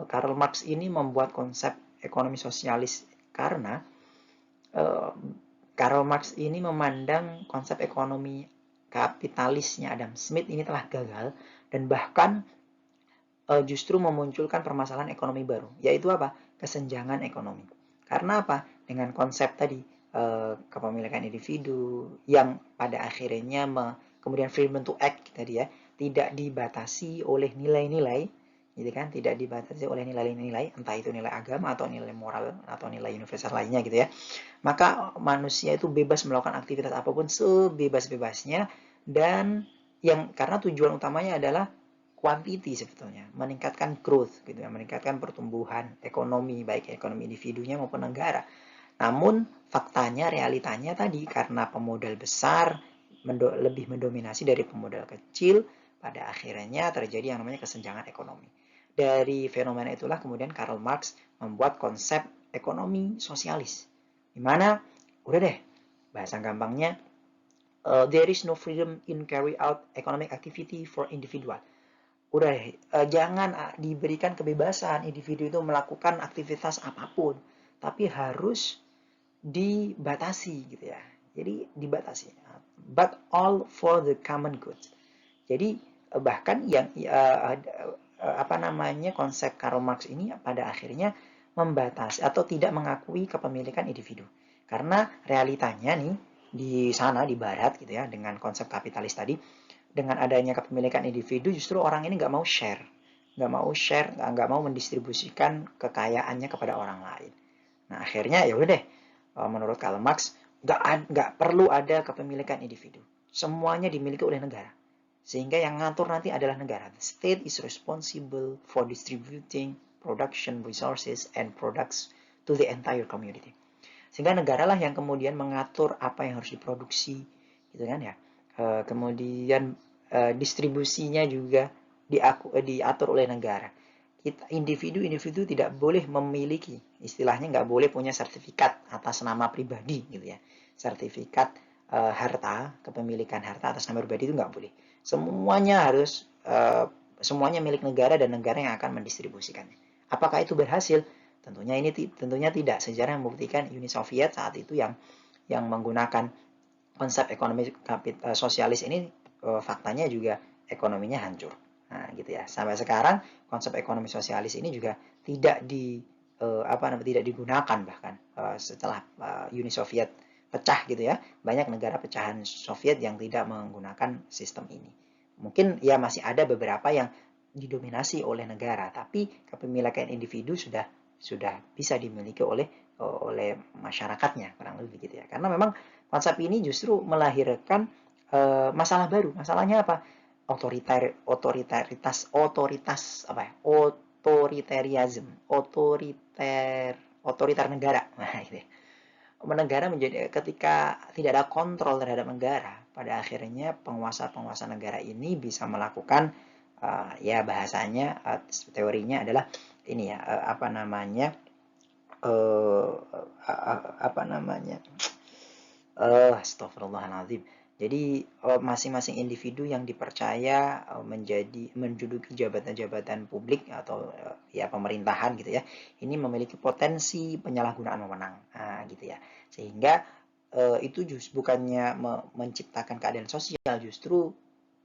Karl Marx ini membuat konsep ekonomi sosialis karena Karl Marx ini memandang konsep ekonomi kapitalisnya Adam Smith ini telah gagal dan bahkan justru memunculkan permasalahan ekonomi baru, yaitu apa? Kesenjangan ekonomi. Karena apa? Dengan konsep tadi kepemilikan individu yang pada akhirnya kemudian freedom to act tadi ya, tidak dibatasi oleh nilai-nilai, gitu kan? Tidak dibatasi oleh nilai-nilai, entah itu nilai agama atau nilai moral atau nilai universal lainnya gitu ya. Maka manusia itu bebas melakukan aktivitas apapun sebebas-bebasnya dan karena tujuan utamanya adalah quantity sebetulnya, meningkatkan growth gitu ya, meningkatkan pertumbuhan ekonomi baik ekonomi individunya maupun negara. Namun faktanya, realitanya tadi karena pemodal besar lebih mendominasi dari pemodal kecil, pada akhirnya terjadi yang namanya kesenjangan ekonomi. Dari fenomena itulah kemudian Karl Marx membuat konsep ekonomi sosialis, di mana udah deh bahasa gampangnya there is no freedom in carry out economic activity for individual. Udah jangan diberikan kebebasan individu itu melakukan aktivitas apapun, tapi harus dibatasi gitu ya. Jadi dibatasi. But all for the common good. Jadi bahkan yang konsep Karl Marx ini pada akhirnya membatasi atau tidak mengakui kepemilikan individu. Karena realitanya nih di sana di barat gitu ya, dengan konsep kapitalis tadi, dengan adanya kepemilikan individu justru orang ini nggak mau mendistribusikan kekayaannya kepada orang lain. Nah akhirnya ya udah deh, menurut Karl Marx nggak perlu ada kepemilikan individu, semuanya dimiliki oleh negara, sehingga yang ngatur nanti adalah negara. The state is responsible for distributing production resources and products to the entire community. Sehingga negara lah yang kemudian mengatur apa yang harus diproduksi, gitu kan ya. Kemudian distribusinya juga diatur oleh negara. Individu tidak boleh memiliki, istilahnya nggak boleh punya sertifikat atas nama pribadi gitu ya. Sertifikat harta, kepemilikan harta atas nama pribadi itu nggak boleh. Semuanya milik negara dan negara yang akan mendistribusikannya. Apakah itu berhasil? Tentunya tidak. Sejarah membuktikan Uni Soviet saat itu yang menggunakan konsep ekonomi sosialis ini faktanya juga ekonominya hancur. Nah, gitu ya. Sampai sekarang konsep ekonomi sosialis ini juga tidak digunakan bahkan setelah Uni Soviet pecah gitu ya. Banyak negara pecahan Soviet yang tidak menggunakan sistem ini. Mungkin ya masih ada beberapa yang didominasi oleh negara, tapi kepemilikan individu sudah bisa dimiliki oleh masyarakatnya, kurang lebih gitu ya. Karena memang konsep ini justru melahirkan masalah baru. Masalahnya apa? Otoritas apa ya? Otoriter negara. Nah, ini negara menjadi ketika tidak ada kontrol terhadap negara, pada akhirnya penguasa-penguasa negara ini bisa melakukan ya bahasanya teorinya adalah ini ya apa namanya apa namanya astagfirullahaladzim. Jadi masing-masing individu yang dipercaya menduduki jabatan-jabatan publik atau ya pemerintahan gitu ya, ini memiliki potensi penyalahgunaan wewenang, nah, gitu ya. Sehingga itu bukannya menciptakan keadilan sosial, justru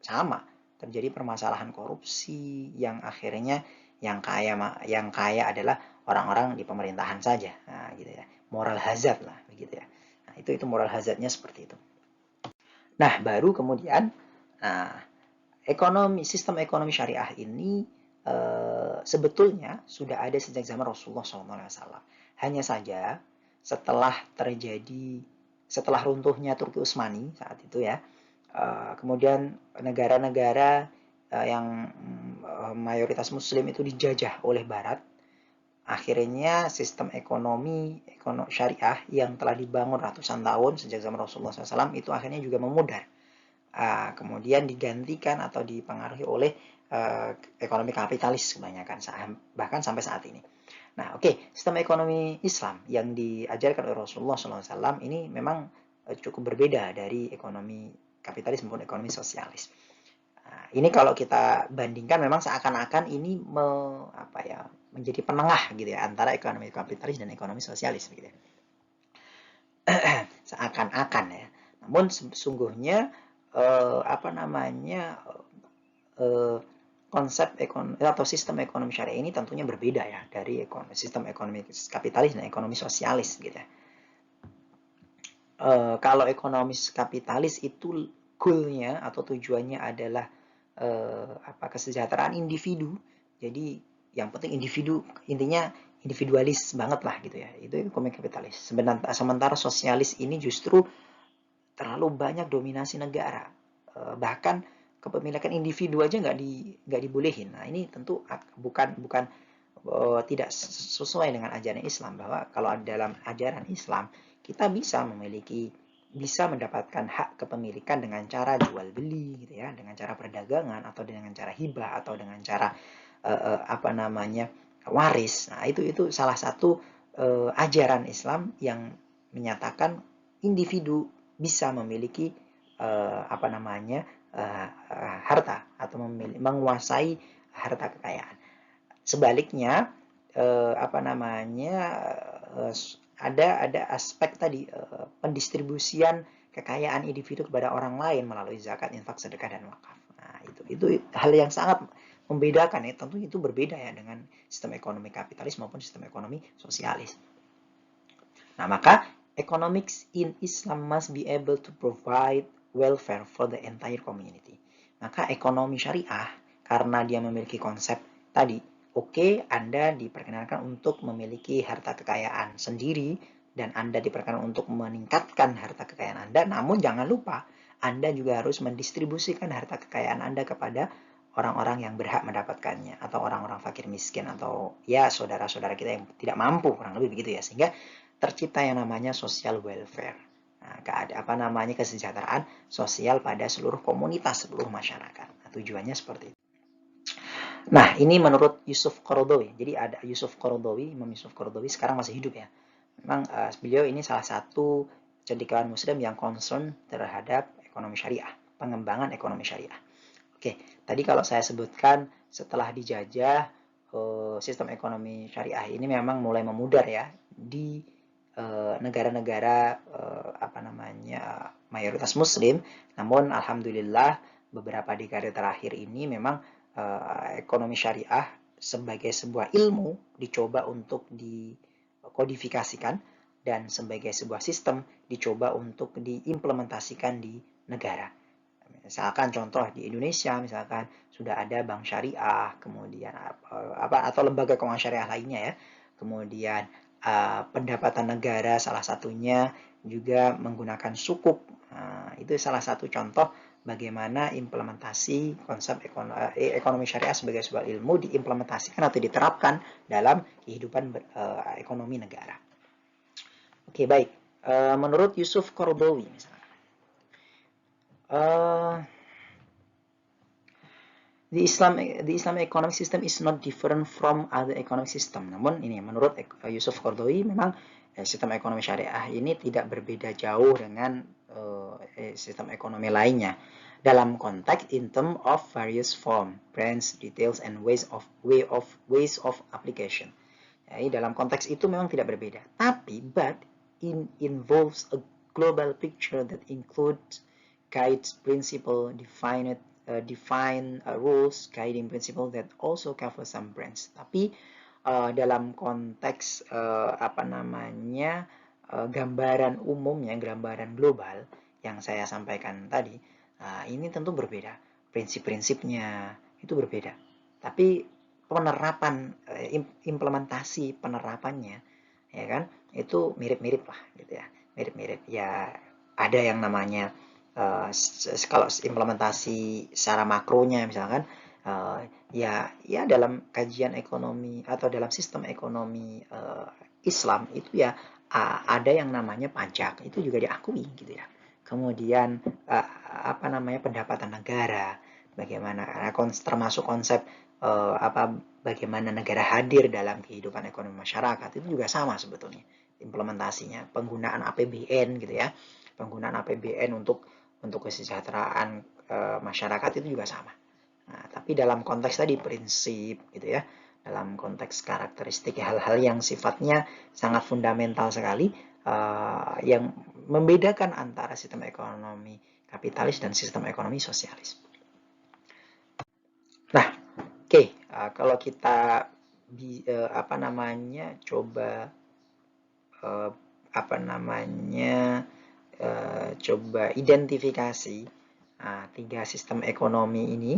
sama terjadi permasalahan korupsi yang akhirnya yang kaya adalah orang-orang di pemerintahan saja, nah, gitu ya. Moral hazard lah, begitu ya. Nah, itu moral hazardnya seperti itu. Nah, baru kemudian nah, sistem ekonomi syariah ini sebetulnya sudah ada sejak zaman Rasulullah SAW. Hanya saja setelah runtuhnya Turki Utsmani saat itu ya, kemudian negara-negara yang mayoritas Muslim itu dijajah oleh Barat. Akhirnya sistem ekonomi syariah yang telah dibangun ratusan tahun sejak zaman Rasulullah SAW itu akhirnya juga memudar. Kemudian digantikan atau dipengaruhi oleh ekonomi kapitalis kebanyakan, bahkan sampai saat ini. Nah, oke, sistem ekonomi Islam yang diajarkan oleh Rasulullah SAW ini memang cukup berbeda dari ekonomi kapitalis maupun ekonomi sosialis. Nah, ini kalau kita bandingkan memang seakan-akan ini menjadi penengah gitu ya antara ekonomi kapitalis dan ekonomi sosialis gitu ya. Seakan-akan ya. Namun sesungguhnya konsep ekonomi atau sistem ekonomi syariah ini tentunya berbeda ya dari sistem ekonomi kapitalis dan ekonomi sosialis gitu ya. Kalau ekonomi kapitalis itu goalnya atau tujuannya adalah kesejahteraan individu. Jadi yang penting individu, intinya individualis banget lah gitu ya. Itu ekonomi kapitalis. Sementara sosialis ini justru terlalu banyak dominasi negara. Bahkan kepemilikan individu aja nggak dibolehin. Nah, ini tentu bukan tidak sesuai dengan ajaran Islam, bahwa kalau dalam ajaran Islam kita bisa mendapatkan hak kepemilikan dengan cara jual beli gitu ya, dengan cara perdagangan atau dengan cara hibah atau dengan cara waris. Nah, itu salah satu ajaran Islam yang menyatakan individu bisa memiliki harta atau menguasai harta kekayaan. Sebaliknya ada aspek tadi pendistribusian kekayaan individu kepada orang lain melalui zakat, infak, sedekah dan wakaf. Nah, itu hal yang sangat membedakan ya. Tentu itu berbeda ya dengan sistem ekonomi kapitalis maupun sistem ekonomi sosialis. Nah, maka economics in Islam must be able to provide welfare for the entire community. Maka ekonomi syariah, karena dia memiliki konsep tadi, oke, Anda diperkenalkan untuk memiliki harta kekayaan sendiri dan Anda diperkenalkan untuk meningkatkan harta kekayaan Anda, namun jangan lupa Anda juga harus mendistribusikan harta kekayaan Anda kepada orang-orang yang berhak mendapatkannya, atau orang-orang fakir miskin, atau ya saudara-saudara kita yang tidak mampu, kurang lebih begitu ya. Sehingga tercipta yang namanya social welfare. Nah, kesejahteraan sosial pada seluruh komunitas, seluruh masyarakat. Nah, tujuannya seperti itu. Nah, ini menurut Yusuf Qaradawi. Jadi ada Imam Yusuf Qaradawi sekarang masih hidup ya. Memang beliau ini salah satu cendekiawan Muslim yang concern terhadap ekonomi syariah, pengembangan ekonomi syariah. Oke, tadi kalau saya sebutkan setelah dijajah sistem ekonomi syariah ini memang mulai memudar ya di negara-negara mayoritas Muslim. Namun alhamdulillah beberapa dekade terakhir ini memang ekonomi syariah sebagai sebuah ilmu dicoba untuk dikodifikasikan dan sebagai sebuah sistem dicoba untuk diimplementasikan di negara. Misalkan contoh di Indonesia, misalkan sudah ada bank syariah, kemudian atau lembaga keuangan syariah lainnya ya. Kemudian pendapatan negara salah satunya juga menggunakan sukuk. Itu salah satu contoh bagaimana implementasi konsep ekonomi syariah sebagai sebuah ilmu diimplementasikan atau diterapkan dalam kehidupan ekonomi negara. Oke, baik. Menurut Yusuf Qaradawi misalnya, the Islamic economic system is not different from other economic system. Namun ini menurut Yusuf Qaradawi memang sistem ekonomi syariah ini tidak berbeda jauh dengan sistem ekonomi lainnya dalam konteks in term of various form, brands, details, and ways of application. Jadi dalam konteks itu memang tidak berbeda. Tapi but involves a global picture that includes guides principle, define rules, guiding principle that also cover some brands. Tapi dalam konteks gambaran umumnya, gambaran global yang saya sampaikan tadi, ini tentu berbeda. Prinsip-prinsipnya itu berbeda. Tapi penerapan, implementasi penerapannya, ya kan, itu mirip-mirip lah, gitu ya, mirip-mirip. Ya ada yang namanya kalau implementasi secara makronya misalkan ya dalam kajian ekonomi atau dalam sistem ekonomi Islam itu ya ada yang namanya pajak, itu juga diakui gitu ya. Kemudian pendapatan negara, bagaimana termasuk konsep bagaimana negara hadir dalam kehidupan ekonomi masyarakat, itu juga sama sebetulnya implementasinya. Penggunaan APBN gitu ya, penggunaan APBN untuk kesejahteraan masyarakat itu juga sama. Nah, tapi dalam konteks tadi prinsip gitu ya, dalam konteks karakteristik hal-hal yang sifatnya sangat fundamental sekali yang membedakan antara sistem ekonomi kapitalis dan sistem ekonomi sosialis. Nah, oke, kalau kita coba identifikasi tiga sistem ekonomi ini,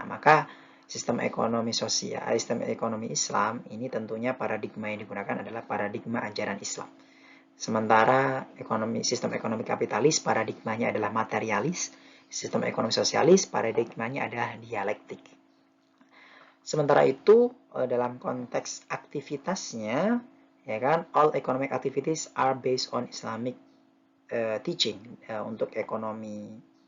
maka sistem ekonomi sosial, sistem ekonomi Islam ini tentunya paradigma yang digunakan adalah paradigma ajaran Islam. Sementara sistem ekonomi kapitalis paradigmanya adalah materialis, sistem ekonomi sosialis paradigmanya adalah dialektik. Sementara itu dalam konteks aktivitasnya, ya kan, all economic activities are based on Islamic teaching. Untuk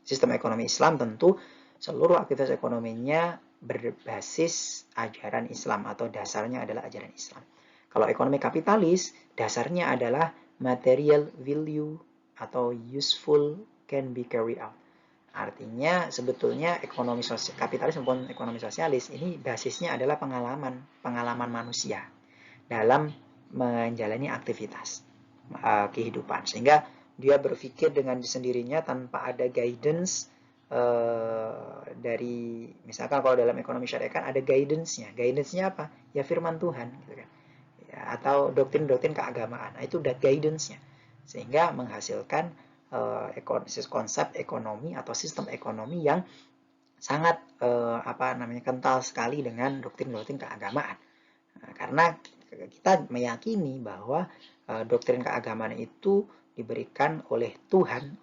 sistem ekonomi Islam tentu seluruh aktivitas ekonominya berbasis ajaran Islam atau dasarnya adalah ajaran Islam. Kalau ekonomi kapitalis dasarnya adalah material value atau useful can be carried out. Artinya sebetulnya ekonomi kapitalis maupun ekonomi sosialis ini basisnya adalah pengalaman manusia dalam menjalani aktivitas kehidupan, sehingga dia berpikir dengan sendirinya tanpa ada guidance dari, misalkan kalau dalam ekonomi syariah kan ada guidance-nya. Guidance-nya apa? Ya firman Tuhan gitu kan. Ya, atau doktrin-doktrin keagamaan. Nah, itu udah guidance-nya. Sehingga menghasilkan konsep ekonomi atau sistem ekonomi yang sangat kental sekali dengan doktrin-doktrin keagamaan. Nah, karena kita meyakini bahwa doktrin keagamaan itu diberikan oleh Tuhan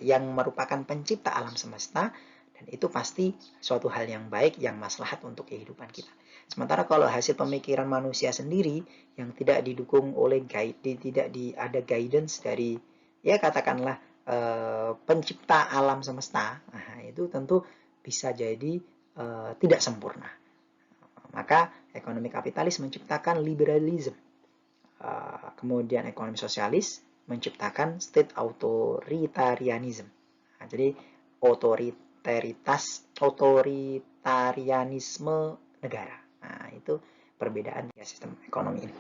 yang merupakan pencipta alam semesta, dan itu pasti suatu hal yang baik, yang maslahat untuk kehidupan kita. Sementara kalau hasil pemikiran manusia sendiri yang tidak didukung oleh tidak ada guidance dari, ya katakanlah pencipta alam semesta, nah, itu tentu bisa jadi tidak sempurna. Maka ekonomi kapitalis menciptakan liberalism, kemudian ekonomi sosialis menciptakan state authoritarianism. Nah, jadi otoritarianisme negara. Nah, itu perbedaan ya sistem ekonomi ini.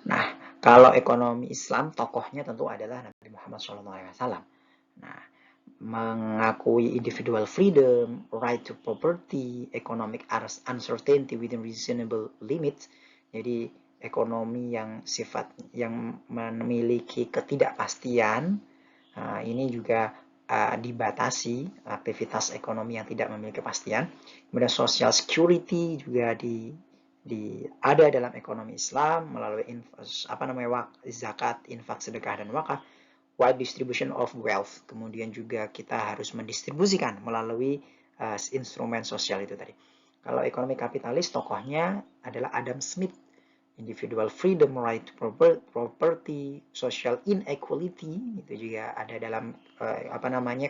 Nah, kalau ekonomi Islam tokohnya tentu adalah Nabi Muhammad SAW. Nah, mengakui individual freedom, right to property, economic uncertainty within reasonable limits. Jadi ekonomi yang memiliki ketidakpastian, ini juga dibatasi aktivitas ekonomi yang tidak memiliki kepastian. Kemudian social security juga ada dalam ekonomi Islam melalui zakat, infak, sedekah, dan wakaf. Wide distribution of wealth. Kemudian juga kita harus mendistribusikan melalui instrumen sosial itu tadi. Kalau ekonomi kapitalis, tokohnya adalah Adam Smith. Individual freedom, right to property, social inequality, itu juga ada dalam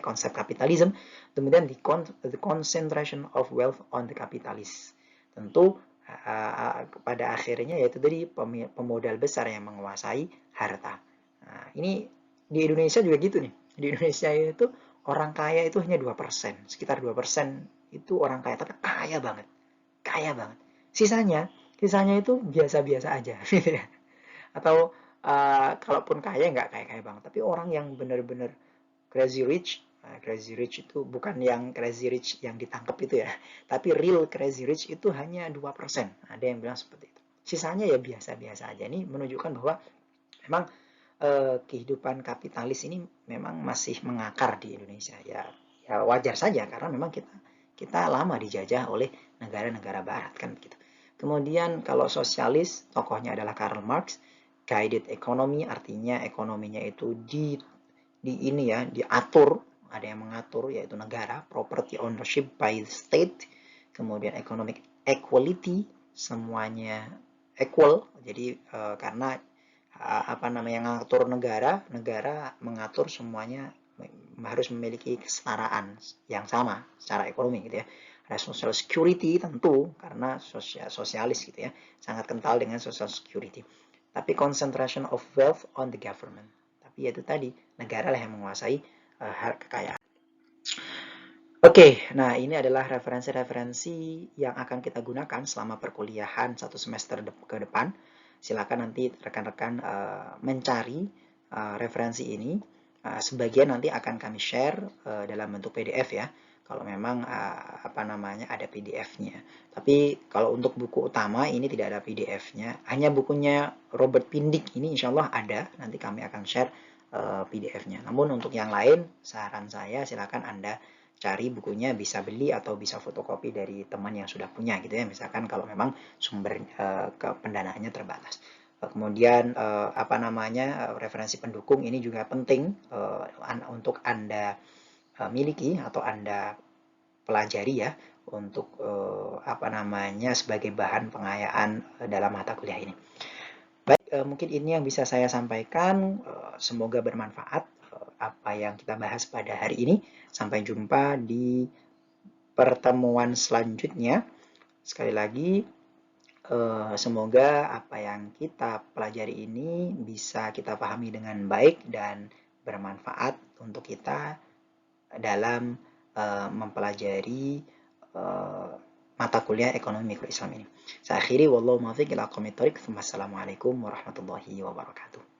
konsep kapitalisme. Kemudian the concentration of wealth on the capitalist. Tentu pada akhirnya yaitu tadi pemodal besar yang menguasai harta. Nah, ini di Indonesia juga gitu nih. Di Indonesia itu orang kaya itu hanya 2%, sekitar 2% itu orang kaya, tapi kaya banget. Kaya banget. Sisanya itu biasa-biasa aja gitu ya. Atau kalaupun kaya nggak kaya-kaya banget, tapi orang yang benar-benar crazy rich. Crazy rich itu bukan yang crazy rich yang ditangkap itu ya, tapi real crazy rich itu hanya 2%. Ada yang bilang seperti itu. Sisanya ya biasa-biasa aja. Ini menunjukkan bahwa memang kehidupan kapitalis ini memang masih mengakar di Indonesia. Ya wajar saja karena memang kita lama dijajah oleh negara-negara barat kan begitu. Kemudian kalau sosialis, tokohnya adalah Karl Marx. Guided economy artinya ekonominya itu diatur, ada yang mengatur yaitu negara. Property ownership by the state. Kemudian economic equality, semuanya equal. Jadi karena yang mengatur negara mengatur semuanya harus memiliki kesetaraan yang sama secara ekonomi gitu ya. Ada social security tentu karena sosialis gitu ya, sangat kental dengan social security. Tapi concentration of wealth on the government. Tapi itu tadi negara lah yang menguasai kekayaan. Oke, nah ini adalah referensi-referensi yang akan kita gunakan selama perkuliahan satu semester ke depan. Silakan nanti rekan-rekan mencari referensi ini. Sebagian nanti akan kami share dalam bentuk PDF ya. Kalau memang ada PDF-nya. Tapi kalau untuk buku utama ini tidak ada PDF-nya. Hanya bukunya Robert Pindik ini insya Allah ada. Nanti kami akan share PDF-nya. Namun untuk yang lain, saran saya silakan Anda cari bukunya, bisa beli atau bisa fotokopi dari teman yang sudah punya gitu ya, misalkan kalau memang sumber pendanaannya terbatas. Kemudian referensi pendukung ini juga penting untuk Anda miliki atau Anda pelajari ya untuk sebagai bahan pengayaan dalam mata kuliah ini. Baik, mungkin ini yang bisa saya sampaikan. Semoga bermanfaat apa yang kita bahas pada hari ini. Sampai jumpa di pertemuan selanjutnya. Sekali lagi, semoga apa yang kita pelajari ini bisa kita pahami dengan baik dan bermanfaat untuk kita dalam mempelajari mata kuliah ekonomi mikro Islam ini. Saya akhiri, wallahu muwaffiq ila aqwamit thoriq. Wassalamualaikum warahmatullahi wabarakatuh.